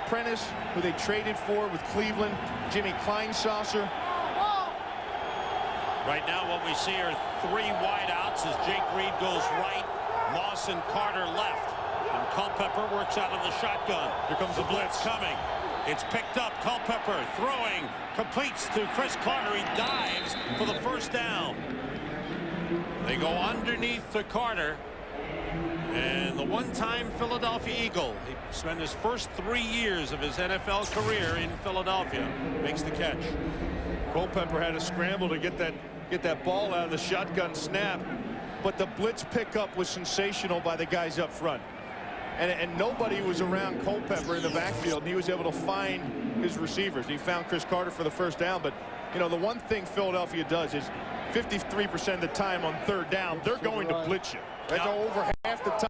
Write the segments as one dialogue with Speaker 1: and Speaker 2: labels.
Speaker 1: Prentice, who they traded for with Cleveland, Jimmy Kleinsasser.
Speaker 2: Right now what we see are 3 wideouts as Jake Reed goes right, Moss and Carter left, and Culpepper works out of the shotgun.
Speaker 1: Here comes the blitz
Speaker 2: coming. It's picked up. Culpepper throwing, completes to Chris Carter. He dives for the first down. They go underneath to Carter. And the one-time Philadelphia Eagle, he spent his first 3 years of his NFL career in Philadelphia, makes the catch.
Speaker 1: Culpepper had a scramble to get that ball out of the shotgun snap, but the blitz pickup was sensational by the guys up front. And nobody was around Culpepper in the backfield, and he was able to find his receivers. He found Chris Carter for the first down, but you know, the one thing Philadelphia does is 53% of the time on 3rd down, they're going to blitz you. They go over half the time.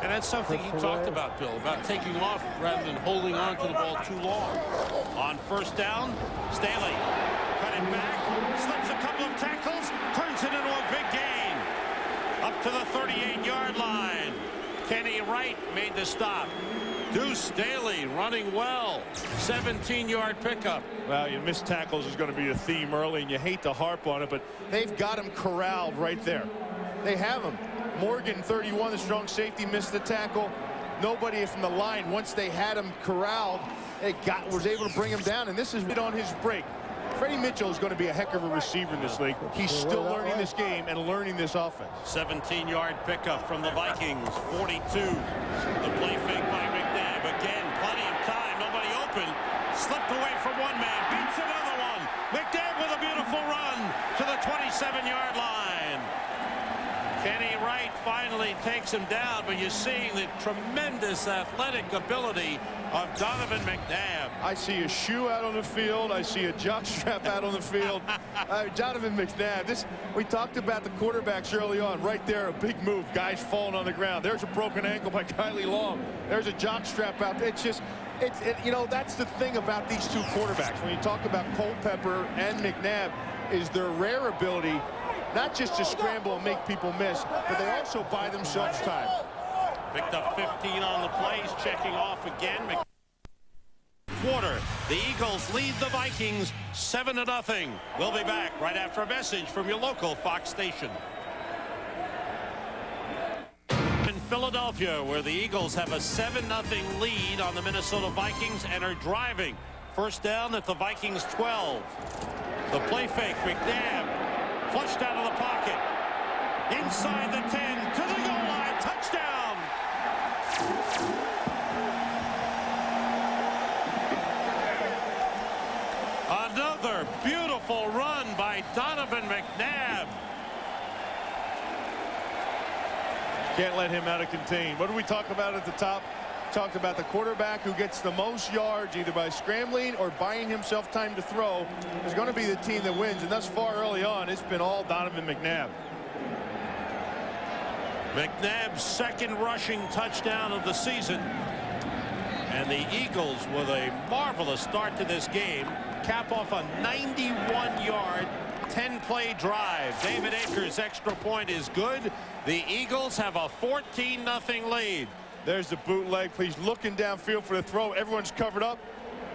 Speaker 2: And that's something he talked about, Bill, about taking off rather than holding on to the ball too long. On 1st down, Staley cut it back, slips a couple of tackles, turns it into a big gain. Up to the 38-yard line. Kenny Wright made the stop. Deuce Staley running well. 17-yard pickup.
Speaker 1: Well, you missed tackles is going to be a theme early, and you hate to harp on it, but they've got him corralled right there. They have him. Morgan, 31, the strong safety, missed the tackle. Nobody from the line, once they had him corralled, was able to bring him down, and this is on his break. Freddie Mitchell is going to be a heck of a receiver in this league. He's still learning this game and learning this offense.
Speaker 2: 17-yard pickup from the Vikings. 42. The play fake by McNabb. Again, plenty of time. Nobody open. Slipped away from one man. Beats another one. McNabb with a beautiful run to the 27-yard line. Kenny Wright finally takes him down, but you're seeing the tremendous athletic ability of Donovan McNabb.
Speaker 1: I see a shoe out on the field. I see a jockstrap out on the field. Donovan McNabb. We talked about the quarterbacks early on. Right there, a big move. Guys falling on the ground. There's a broken ankle by Kylie Long. There's a jockstrap out there. You know, that's the thing about these two quarterbacks. When you talk about Culpepper and McNabb, is their rare ability not just to scramble and make people miss, but they also buy themselves time.
Speaker 2: Picked up 15 on the plays, checking off again. Quarter. The Eagles lead the Vikings 7-0. We'll be back right after a message from your local Fox station. In Philadelphia, where the Eagles have a 7-0 lead on the Minnesota Vikings and are driving. First down at the Vikings 12. The play fake, McNabb. Flushed out of the pocket. Inside the 10 to the goal line. Touchdown. Another beautiful run by Donovan McNabb.
Speaker 1: Can't let him out of contain. What did we talk about at the top? Talked about the quarterback who gets the most yards either by scrambling or buying himself time to throw is going to be the team that wins, and thus far early on it's been all Donovan McNabb.
Speaker 2: McNabb's 2nd rushing touchdown of the season, and the Eagles with a marvelous start to this game cap off a 91-yard 10-play drive. David Akers' extra point is good. The Eagles have a 14-0 lead.
Speaker 1: There's the bootleg. He's looking downfield for the throw. Everyone's covered up.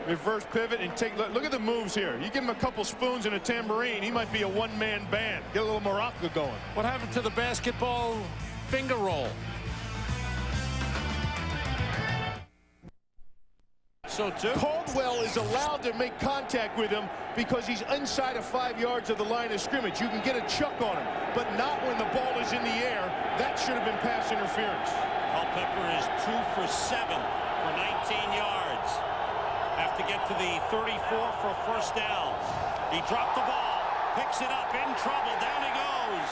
Speaker 1: Reverse pivot and look at the moves here. You give him a couple spoons and a tambourine, he might be a one-man band. Get a little maraca going.
Speaker 2: What happened to the basketball finger roll? So too.
Speaker 1: Caldwell is allowed to make contact with him because he's inside of 5 yards of the line of scrimmage. You can get a chuck on him, but not when the ball is in the air. That should have been pass interference.
Speaker 2: Culpepper is 2 for 7 for 19 yards. Have to get to the 34 for a first down. He dropped the ball, picks it up, in trouble, down he goes.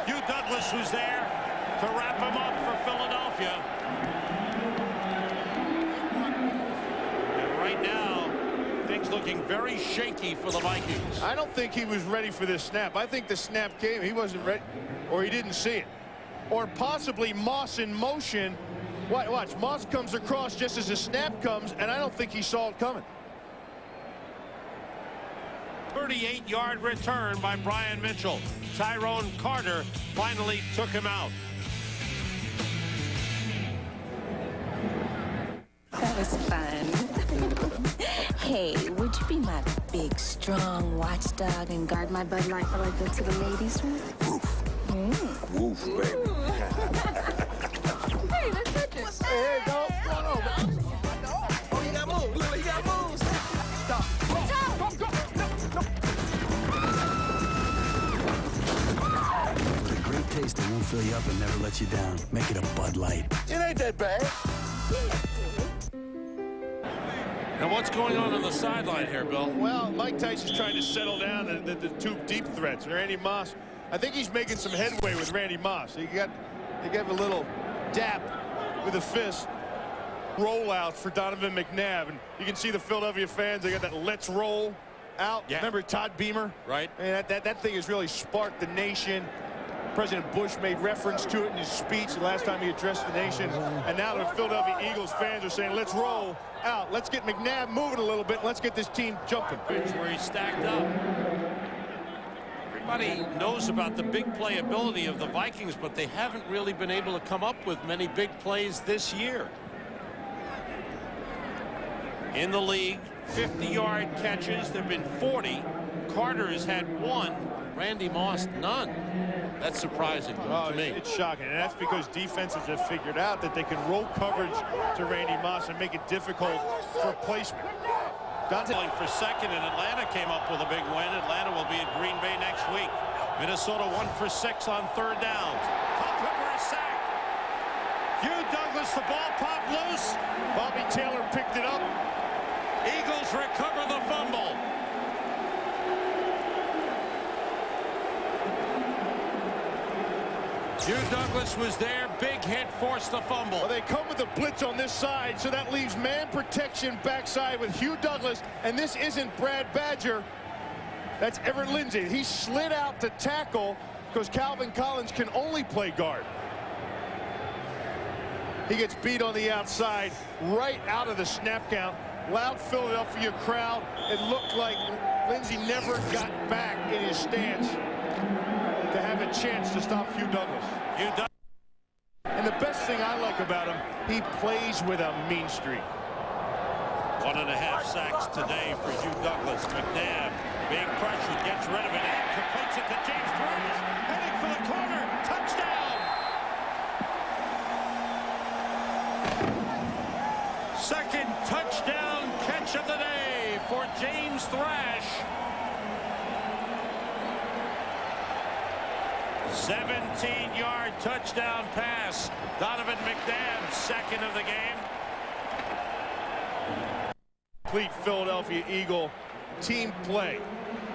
Speaker 2: Hugh Douglas was there to wrap him up for Philadelphia. And right now, things looking very shaky for the Vikings.
Speaker 1: I don't think he was ready for this snap. I think the snap came, he wasn't ready, or he didn't see it. Or possibly Moss in motion. Watch, Moss comes across just as the snap comes, and I don't think he saw it coming.
Speaker 2: 38-yard return by Brian Mitchell. Tyrone Carter finally took him out.
Speaker 3: was fun. Hey, would you be my big, strong watchdog and guard my Bud Light while I go to the ladies' room?
Speaker 4: Woof. Woof, baby.
Speaker 3: Hey, let's touch it.
Speaker 1: Hey, go. What's going on, man?
Speaker 4: Oh, you got moves. Look, you got moves.
Speaker 1: Stop.
Speaker 5: With a great taste that won't fill you up and never let you down. Make it a Bud Light.
Speaker 4: It ain't that bad.
Speaker 2: Now what's going on the sideline here, Bill?
Speaker 1: Well, Mike Tyson's trying to settle down the two deep threats. Randy Moss, I think he's making some headway with Randy Moss. He gave a little dap with a fist. Rollout for Donovan McNabb. And you can see the Philadelphia fans, they got that let's roll out.
Speaker 2: Yeah.
Speaker 1: Remember Todd Beamer?
Speaker 2: Right.
Speaker 1: And that thing has really sparked the nation. President Bush made reference to it in his speech the last time he addressed the nation. And now the Philadelphia Eagles fans are saying, let's roll out. Let's get McNabb moving a little bit. Let's get this team jumping.
Speaker 2: Where he's stacked up. Everybody knows about the big playability of the Vikings, but they haven't really been able to come up with many big plays this year. In the league, 50-yard catches. There have been 40. Carter has had 1. Randy Moss, none. That's surprising to me.
Speaker 1: It's shocking, and that's because defenses have figured out that they can roll coverage to Randy Moss and make it difficult for placement.
Speaker 2: Dante for second, and Atlanta came up with a big win. Atlanta will be at Green Bay next week. Minnesota 1 for 6 on 3rd downs. Culpepper is sacked. Hugh Douglas, the ball popped loose.
Speaker 1: Bobby Taylor picked it up.
Speaker 2: Eagles recover the fumble. Hugh Douglas was there. Big hit, forced the fumble.
Speaker 1: Well, they come with a blitz on this side, so that leaves man protection backside with Hugh Douglas. And this isn't Brad Badger. That's Everett Lindsay. He slid out to tackle because Calvin Collins can only play guard. He gets beat on the outside right out of the snap count. Loud Philadelphia crowd. It looked like Lindsay never got back in his stance to have a chance to stop Hugh Douglas. And the best thing I like about him, he plays with a mean streak.
Speaker 2: 1.5 sacks today for Hugh Douglas. McNabb being pressured, gets rid of it, and completes it to James Thrash, heading for the corner. Touchdown! Second touchdown catch of the day for James Thrash. 17-yard touchdown pass. Donovan McNabb, second of the game.
Speaker 1: Complete Philadelphia Eagle team play.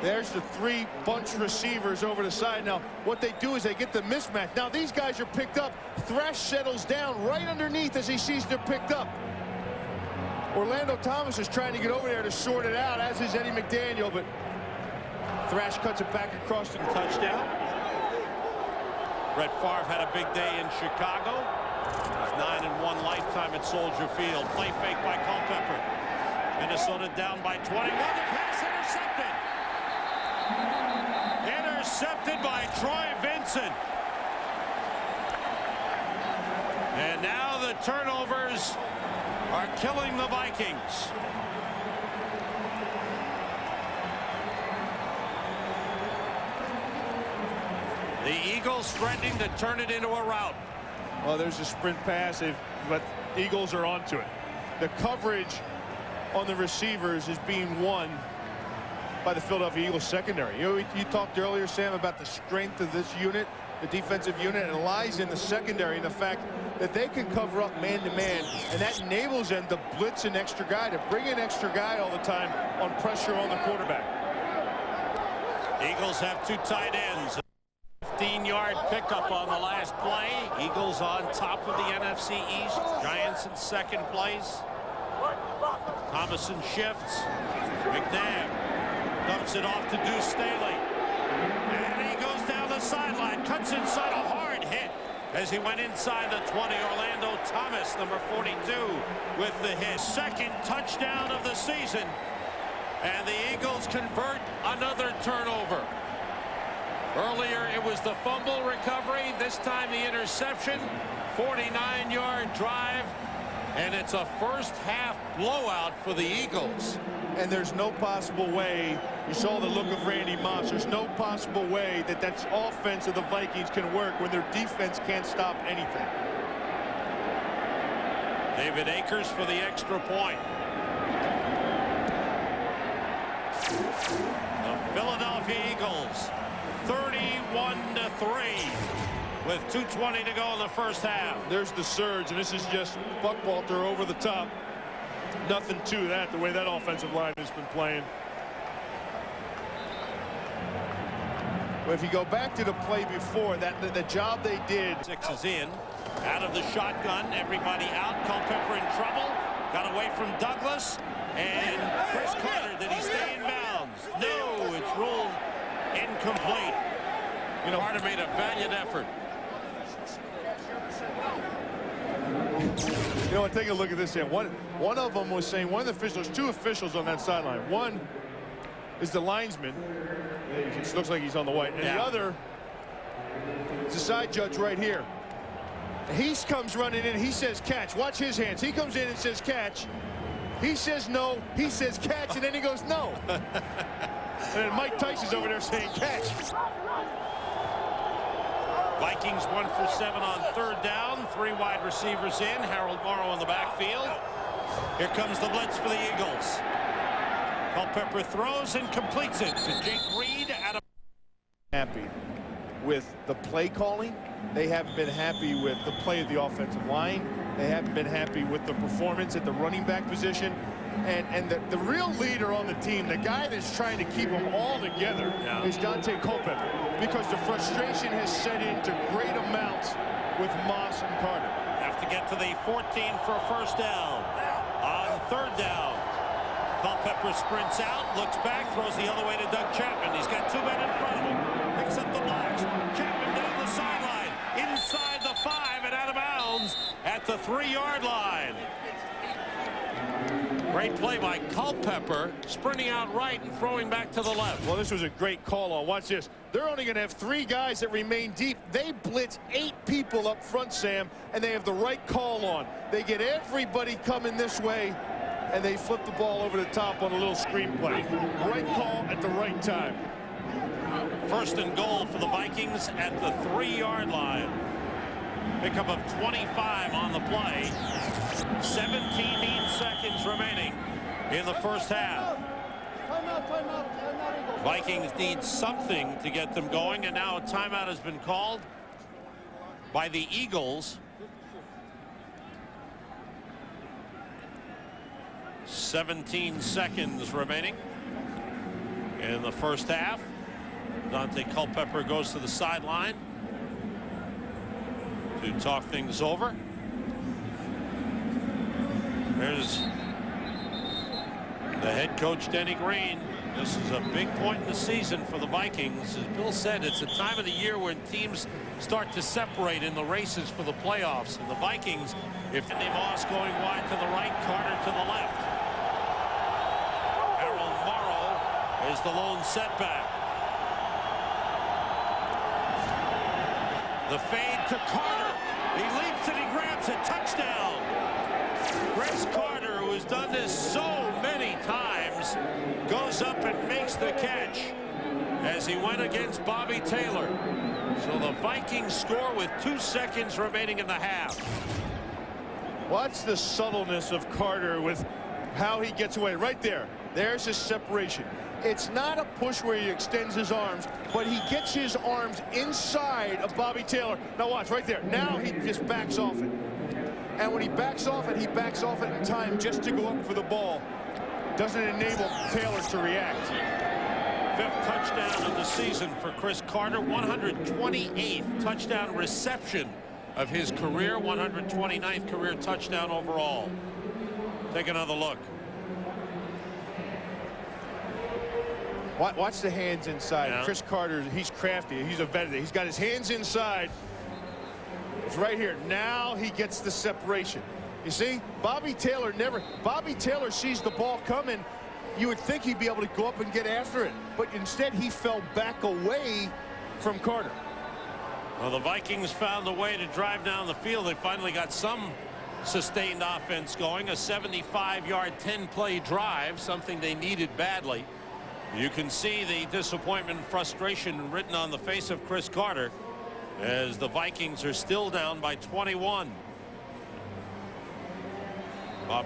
Speaker 1: There's the 3 bunch receivers over the side. Now, what they do is they get the mismatch. Now, these guys are picked up. Thrash settles down right underneath as he sees they're picked up. Orlando Thomas is trying to get over there to sort it out, as is Eddie McDaniel, but Thrash cuts it back across the touchdown.
Speaker 2: Brett Favre had a big day in Chicago. His 9-1 lifetime at Soldier Field. Play fake by Culpepper. Minnesota down by 21. The pass intercepted. Intercepted by Troy Vincent. And now the turnovers are killing the Vikings. The Eagles threatening to turn it into a rout.
Speaker 1: Well, there's a sprint pass, but Eagles are onto it. The coverage on the receivers is being won by the Philadelphia Eagles secondary. You talked earlier, Sam, about the strength of this unit, the defensive unit, and it lies in the secondary and the fact that they can cover up man-to-man, and that enables them to blitz an extra guy, to bring an extra guy all the time on pressure on the quarterback.
Speaker 2: Eagles have 2 tight ends. 15-yard pickup on the last play. Eagles on top of the NFC East. Giants in second place. Thomason shifts. McNabb dumps it off to Deuce Staley. And he goes down the sideline. Cuts inside, a hard hit as he went inside the 20. Orlando Thomas, number 42, with the hit. Second touchdown of the season. And the Eagles convert another turnover. Earlier, it was the fumble recovery. This time, the interception. 49-yard drive. And it's a first-half blowout for the Eagles.
Speaker 1: And there's no possible way, you saw the look of Randy Moss, there's no possible way that that offense of the Vikings can work when their defense can't stop anything.
Speaker 2: David Akers for the extra point. The Philadelphia Eagles 31-3 with 2:20 to go in the first half.
Speaker 1: There's the surge, and this is just Buckwalter over the top. Nothing to that, the way that offensive line has been playing. But if you go back to the play before, the job they did.
Speaker 2: 6 is in. Out of the shotgun. Everybody out. Culpepper in trouble. Got away from Douglas. And Chris Carter, did he stay in bounds? No, it's ruled incomplete. You know, Carter made a valiant effort.
Speaker 1: You know what, take a look at this here. One of them was saying, one of the officials, two officials on that sideline. One is the linesman. It looks like he's on the white. And the other is the side judge right here. He comes running in. He says catch. Watch his hands. He comes in and says catch. He says no. He says catch. And then he goes no. And then Mike Tyson's over there saying catch.
Speaker 2: Vikings 1 for 7 on third down. 3 wide receivers in. Harold Morrow in the backfield. Here comes the blitz for the Eagles. Culpepper throws and completes it to Jake Reed.
Speaker 1: Happy with the play calling. They haven't been happy with the play of the offensive line. They haven't been happy with the performance at the running back position. And the real leader on the team, the guy that's trying to keep them all together, is Dante Culpepper, because the frustration has set into great amounts with Moss and Carter.
Speaker 2: Have to get to the 14 for a first down. On third down, Culpepper sprints out, looks back, throws the other way to Doug Chapman. He's got 2 men in front of him. Picks up the blocks. Chapman down the sideline, inside the 5 and out of bounds at the 3-yard line. Great play by Culpepper, sprinting out right and throwing back to the left.
Speaker 1: Well, this was a great call on. Watch this. They're only going to have 3 guys that remain deep. They blitz 8 people up front, Sam, and they have the right call on. They get everybody coming this way, and they flip the ball over the top on a little screen play. Right call at the right time.
Speaker 2: First and goal for the Vikings at the 3-yard line. Pickup of 25 on the play. 17 seconds remaining in the first half. Vikings need something to get them going, and now a timeout has been called by the Eagles. 17 seconds remaining in the first half. Dante Culpepper goes to the sideline to talk things over. There's the head coach, Denny Green. This is a big point in the season for the Vikings. As Bill said, it's a time of the year when teams start to separate in the races for the playoffs. And the Vikings, if Andy Moss going wide to the right, Carter to the left. Harold Morrow is the lone setback. The fade to Carter. He leaps and he grabs a touchdown. Chris Carter, who has done this so many times, goes up and makes the catch as he went against Bobby Taylor. So the Vikings score with 2 seconds remaining in the half.
Speaker 1: Watch the subtleness of Carter with how he gets away. Right there. There's his separation. It's not a push where he extends his arms, but he gets his arms inside of Bobby Taylor. Now watch right there. Now he just backs off it. And when he backs off it in time just to go up for the ball. Doesn't enable Taylor to react.
Speaker 2: 5th touchdown of the season for Chris Carter. 128th touchdown reception of his career. 129th career touchdown overall. Take another look.
Speaker 1: Watch the hands inside.
Speaker 2: Yeah.
Speaker 1: Chris Carter, he's crafty. He's a veteran. He's got his hands inside. It's right here. Now he gets the separation. You see, Bobby Taylor sees the ball coming. You would think he'd be able to go up and get after it, but instead he fell back away from Carter.
Speaker 2: Well, the Vikings found a way to drive down the field. They finally got some sustained offense going. A 75-yard 10-play drive, something they needed badly. You can see the disappointment and frustration written on the face of Chris Carter as the Vikings are still down by 21.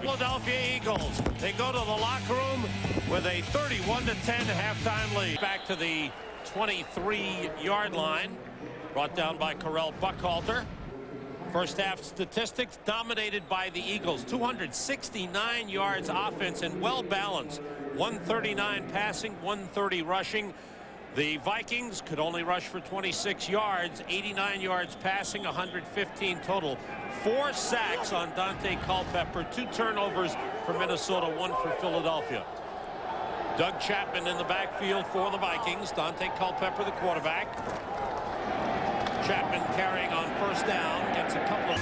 Speaker 2: Philadelphia Eagles, they go to the locker room with a 31-10 halftime lead. Back to the 23-yard line, brought down by Correll Buckhalter. First half statistics dominated by the Eagles. 269 yards offense and well balanced. 139 passing, 130 rushing. The Vikings could only rush for 26 yards, 89 yards passing, 115 total. 4 sacks on Dante Culpepper, 2 turnovers for Minnesota, 1 for Philadelphia. Doug Chapman in the backfield for the Vikings. Dante Culpepper, the quarterback. Chapman carrying on first down, gets a couple of...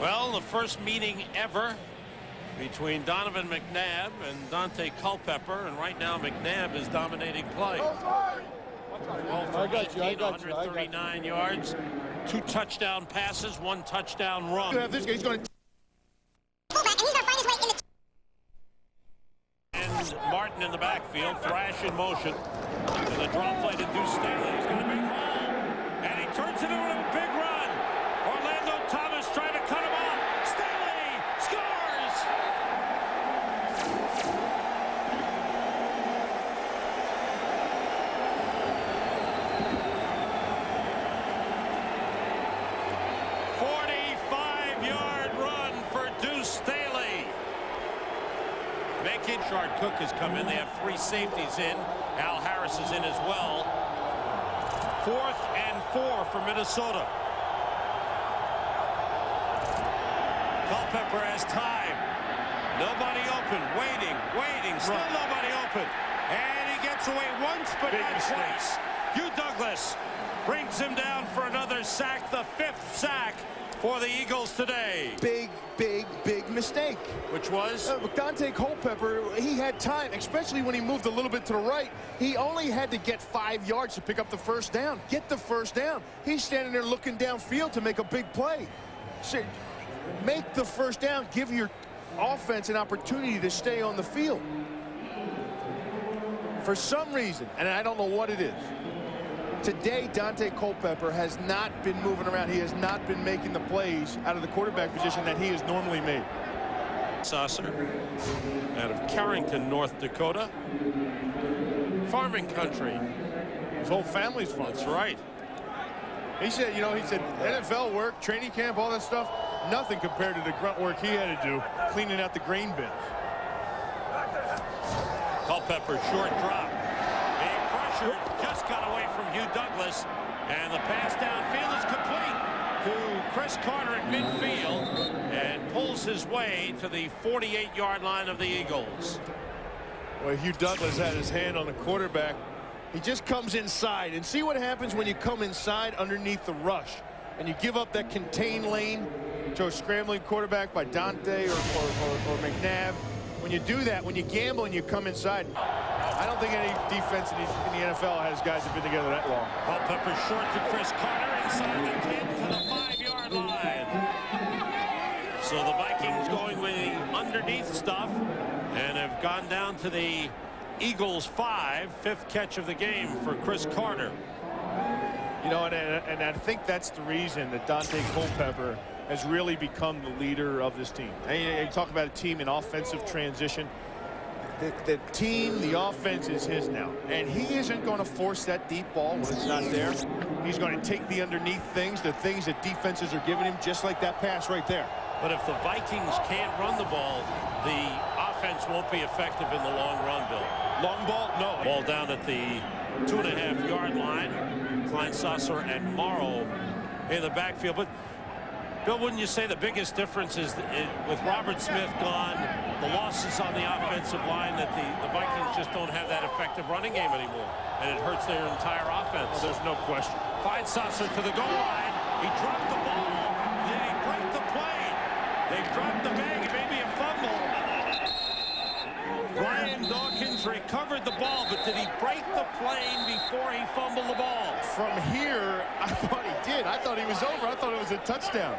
Speaker 2: Well, the first meeting ever between Donovan McNabb and Dante Culpepper, and right now McNabb is dominating play.
Speaker 6: I got you.
Speaker 2: 139 yards, 2 touchdown passes, 1 touchdown run.
Speaker 1: You have this guy, he's going to...
Speaker 2: And Martin in the backfield, thrash in motion, and the drop play to Deuce Staley. He's going to be fouled, and he turns it into a big run. Orlando Thomas trying to cut him off. Staley scores! Shard Cook has come in. They have 3 safeties in. Al Harris is in as well. 4th and 4 for Minnesota. Culpepper has time. Nobody open. Waiting. Still nobody open. And he gets away once, but not twice. Hugh Douglas brings him down for another sack, the 5th sack for the Eagles today.
Speaker 1: Big mistake.
Speaker 2: Which was?
Speaker 1: Dante Culpepper, he had time, especially when he moved a little bit to the right. He only had to get 5 yards to pick up the first down. Get the first down. He's standing there looking downfield to make a big play. So, make the first down. Give your offense an opportunity to stay on the field. For some reason, and I don't know what it is, today, Dante Culpepper has not been moving around. He has not been making the plays out of the quarterback position that he has normally made.
Speaker 2: Saucer out of Carrington, North Dakota. Farming country.
Speaker 1: His whole family's from.
Speaker 2: That's right.
Speaker 1: He said, NFL work, training camp, all that stuff, nothing compared to the grunt work he had to do cleaning out the grain bins.
Speaker 2: Culpepper, short drop. Being pressured, just got away from Hugh Douglas, and the pass downfield is complete to Chris Carter at midfield, and pulls his way to the 48-yard line of the Eagles.
Speaker 1: Well, Hugh Douglas had his hand on the quarterback. He just comes inside, and see what happens when you come inside underneath the rush and you give up that contained lane to a scrambling quarterback by Dante or McNabb. When you do that, when you gamble and you come inside, I don't think any defense in the NFL has guys that have been together that long.
Speaker 2: Culpepper short to Chris Carter inside the 10 to the 5-yard line. So the Vikings going with the underneath stuff and have gone down to the Eagles 5, 5th catch of the game for Chris Carter.
Speaker 1: You know, and I think that's the reason that Dante Culpepper has really become the leader of this team. And you talk about a team in offensive transition. The team, the offense is his now. And he isn't going to force that deep ball when it's not there. He's going to take the underneath things, the things that defenses are giving him, just like that pass right there.
Speaker 2: But if the Vikings can't run the ball, the offense won't be effective in the long run, Bill.
Speaker 1: Long ball? No.
Speaker 2: Ball down at the 2.5-yard line. Kleinsasser and Morrow in the backfield. But Bill, wouldn't you say the biggest difference is with Robert Smith gone, the losses on the offensive line, that the Vikings just don't have that effective running game anymore, and it hurts their entire offense?
Speaker 1: There's no question.
Speaker 2: Kleinsasser to the goal line. He dropped the ball. Did he break the play? They dropped the bag. It may be a fumble. Brian Dawkins recovers. recovered the ball, but did he break the plane before he fumbled the ball?
Speaker 1: From here, I thought he did. I thought he was over. I thought it was a touchdown.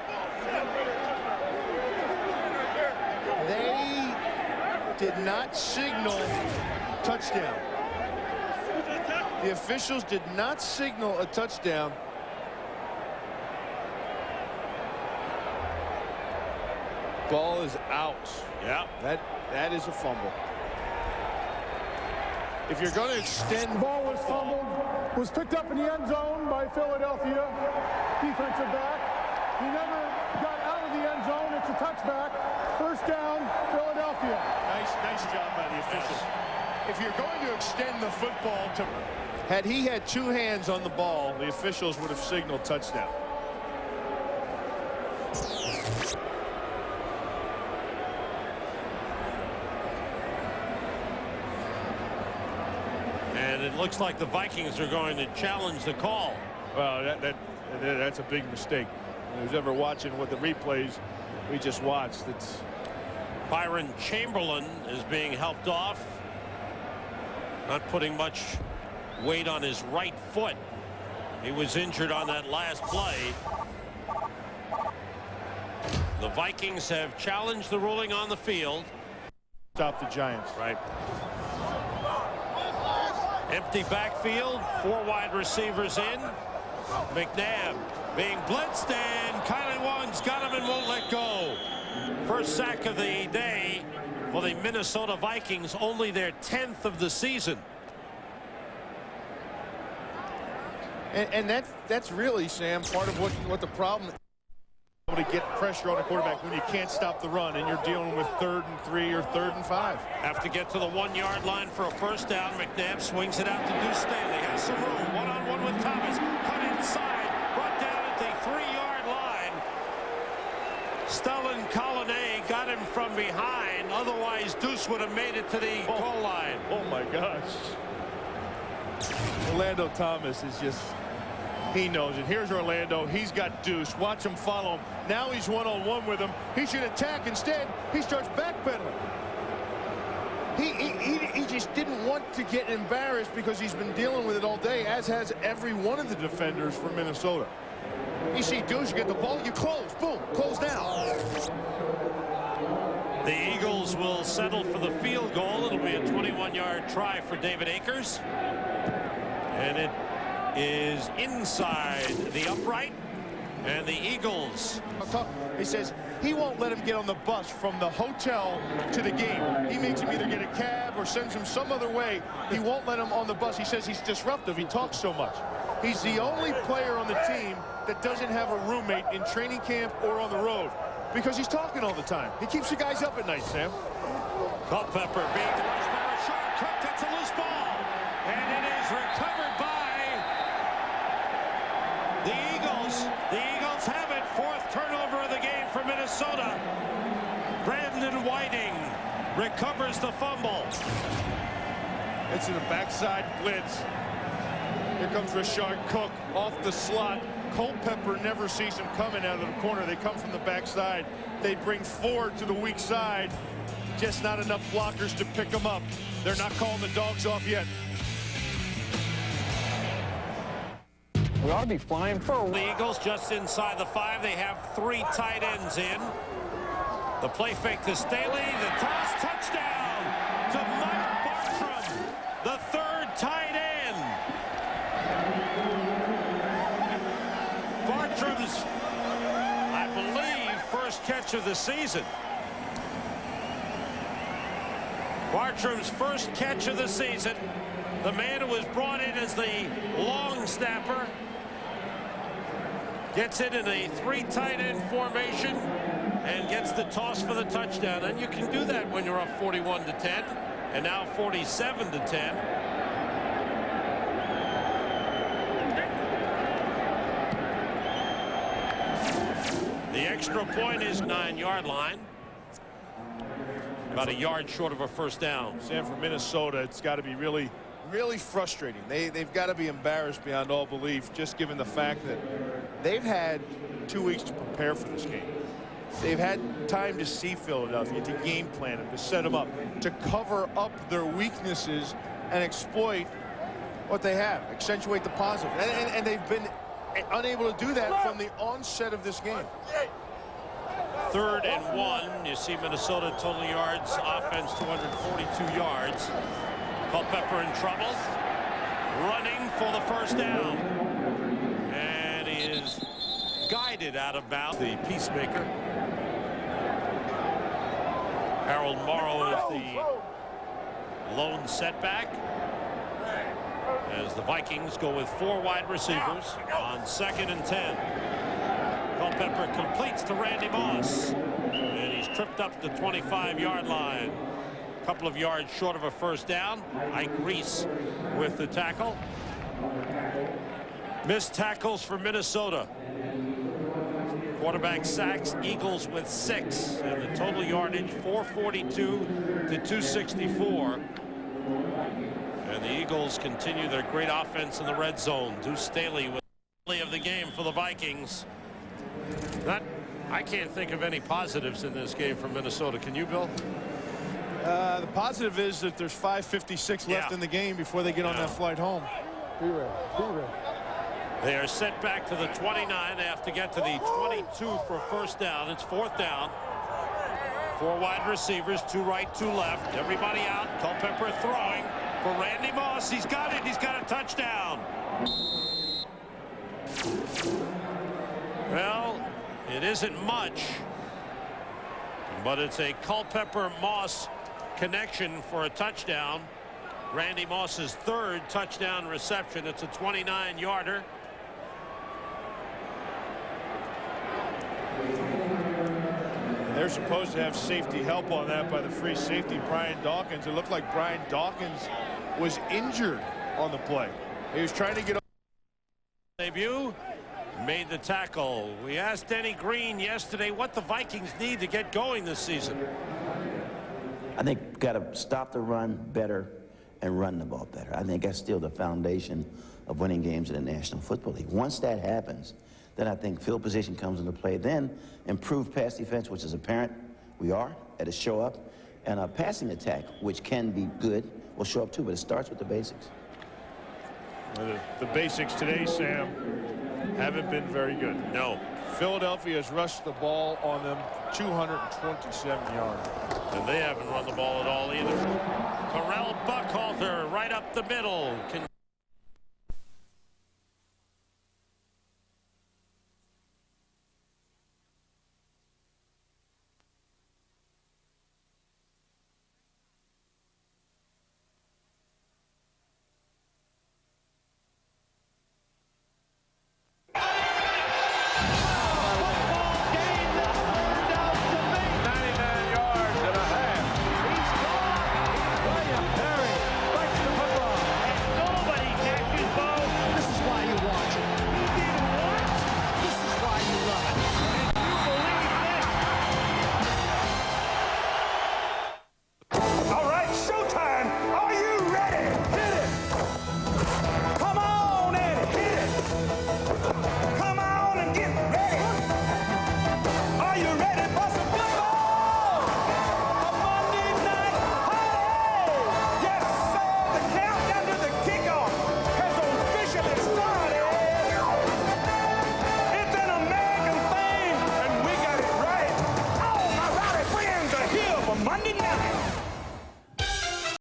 Speaker 1: They did not signal touchdown. The officials did not signal a touchdown. Ball is out.
Speaker 2: Yeah.
Speaker 1: That is a fumble. If you're going to extend...
Speaker 6: The ball was fumbled, was picked up in the end zone by Philadelphia. Defensive back. He never got out of the end zone. It's a touchback. First down, Philadelphia.
Speaker 1: Nice job by the officials. If you're going to extend the football to... Had he had two hands on the ball, the officials would have signaled touchdown.
Speaker 2: And it looks like the Vikings are going to challenge the call.
Speaker 1: Well, that's a big mistake. Who's ever watching what the replays we just watched, it's...
Speaker 2: Byron Chamberlain is being helped off. Not putting much weight on his right foot. He was injured on that last play. The Vikings have challenged the ruling on the field.
Speaker 1: Stop the Giants.
Speaker 2: Right. Empty backfield, 4 wide receivers in. McNabb being blitzed, and Kylie Wong's got him and won't let go. First sack of the day for the Minnesota Vikings, only their 10th of the season.
Speaker 1: And that's really, Sam, part of what the problem is. To get pressure on a quarterback when you can't stop the run and you're dealing with 3rd and 3 or 3rd and 5.
Speaker 2: Have to get to the 1-yard line for a first down. McNabb swings it out to Deuce Staley. Has some room. One-on-one with Thomas. Cut inside. Brought down at the 3-yard line. Stellan Colonnay got him from behind. Otherwise, Deuce would have made it to the goal line.
Speaker 1: Oh, my gosh. Orlando Thomas is just... He knows it. Here's Orlando. He's got Deuce. Watch him follow him. Now he's one-on-one with him. He should attack. Instead, he starts backpedaling. He just didn't want to get embarrassed because he's been dealing with it all day, as has every one of the defenders for Minnesota. You see Deuce, you get the ball, you close. Boom. Close down.
Speaker 2: The Eagles will settle for the field goal. It'll be a 21-yard try for David Akers. And it is inside the upright, and the Eagles.
Speaker 1: He says he won't let him get on the bus from the hotel to the game. He makes him either get a cab or sends him some other way. He won't let him on the bus. He says he's disruptive. He talks so much. He's the only player on the team that doesn't have a roommate in training camp or on the road because he's talking all the time. He keeps the guys up at night, Sam.
Speaker 2: Culpepper being rushed by Rashard Cook. That's a loose ball, and it is recovered by the Eagles. The Eagles have it. 4th turnover of the game for Minnesota. Brandon Whiting recovers the fumble.
Speaker 1: It's in a backside blitz. Here comes Rashard Cook off the slot. Culpepper never sees him coming out of the corner. They come from the backside. They bring 4 to the weak side. Just not enough blockers to pick them up. They're not calling the dogs off yet.
Speaker 7: We ought to be flying for
Speaker 2: The Eagles just inside the 5. They have 3 tight ends in. The play fake to Staley. The toss, touchdown to Mike Bartram, the 3rd tight end. Bartram's, I believe, first catch of the season. Bartram's first catch of the season. The man who was brought in as the long snapper gets it in a 3 tight end formation and gets the toss for the touchdown. And you can do that when you're up 41-10 and now 47-10. The extra point is 9-yard line. About a yard short of a first down.
Speaker 1: Sam, for Minnesota, it's got to be really frustrating. They've got to be embarrassed beyond all belief, just given the fact that they've had 2 weeks to prepare for this game. They've had time to see Philadelphia, to game plan them, to set them up, to cover up their weaknesses and exploit what they have, accentuate the positive. And they've been unable to do that from the onset of this game.
Speaker 2: 3rd and 1. You see Minnesota total yards, offense 242 yards. Culpepper in trouble. Running for the first down. And he is guided out of bounds. The peacemaker. Harold Morrow is the lone setback. As the Vikings go with 4 wide receivers on 2nd and 10. Culpepper completes to Randy Moss. And he's tripped up the 25-yard line. A couple of yards short of a first down. Ike Reese with the tackle. Missed tackles for Minnesota. Quarterback sacks, Eagles with 6. And the total yardage 442 to 264. And the Eagles continue their great offense in the red zone. Deuce Staley with the of the game for the Vikings. I can't think of any positives in this game for Minnesota. Can you, Bill?
Speaker 1: The positive is that there's 5:56 left in the game before they get on that flight home.
Speaker 6: Be ready. Be ready.
Speaker 2: They are sent back to the 29. They have to get to the 22 for a first down. It's 4th down. 4 wide receivers, 2 right, 2 left. Everybody out. Culpepper throwing for Randy Moss. He's got it. He's got a touchdown. Well, it isn't much, but it's a Culpepper-Moss connection for a touchdown. Randy Moss's 3rd touchdown reception. It's a 29-yarder.
Speaker 1: They're supposed to have safety help on that by the free safety, Brian Dawkins. It looked like Brian Dawkins was injured on the play. He was trying to get
Speaker 2: debut. Made the tackle. We asked Denny Green yesterday what the Vikings need to get going this season.
Speaker 8: I think got to stop the run better and run the ball better. I think that's still the foundation of winning games in the National Football League. Once that happens, then I think field position comes into play. Then improved pass defense, which is apparent we are at a show up, and a passing attack, which can be good, will show up too. But it starts with the basics.
Speaker 1: The basics today, Sam, haven't been very good.
Speaker 2: No.
Speaker 1: Philadelphia has rushed the ball on them 227 yards.
Speaker 2: And they haven't run the ball at all either. Terrell Buckhalter right up the middle.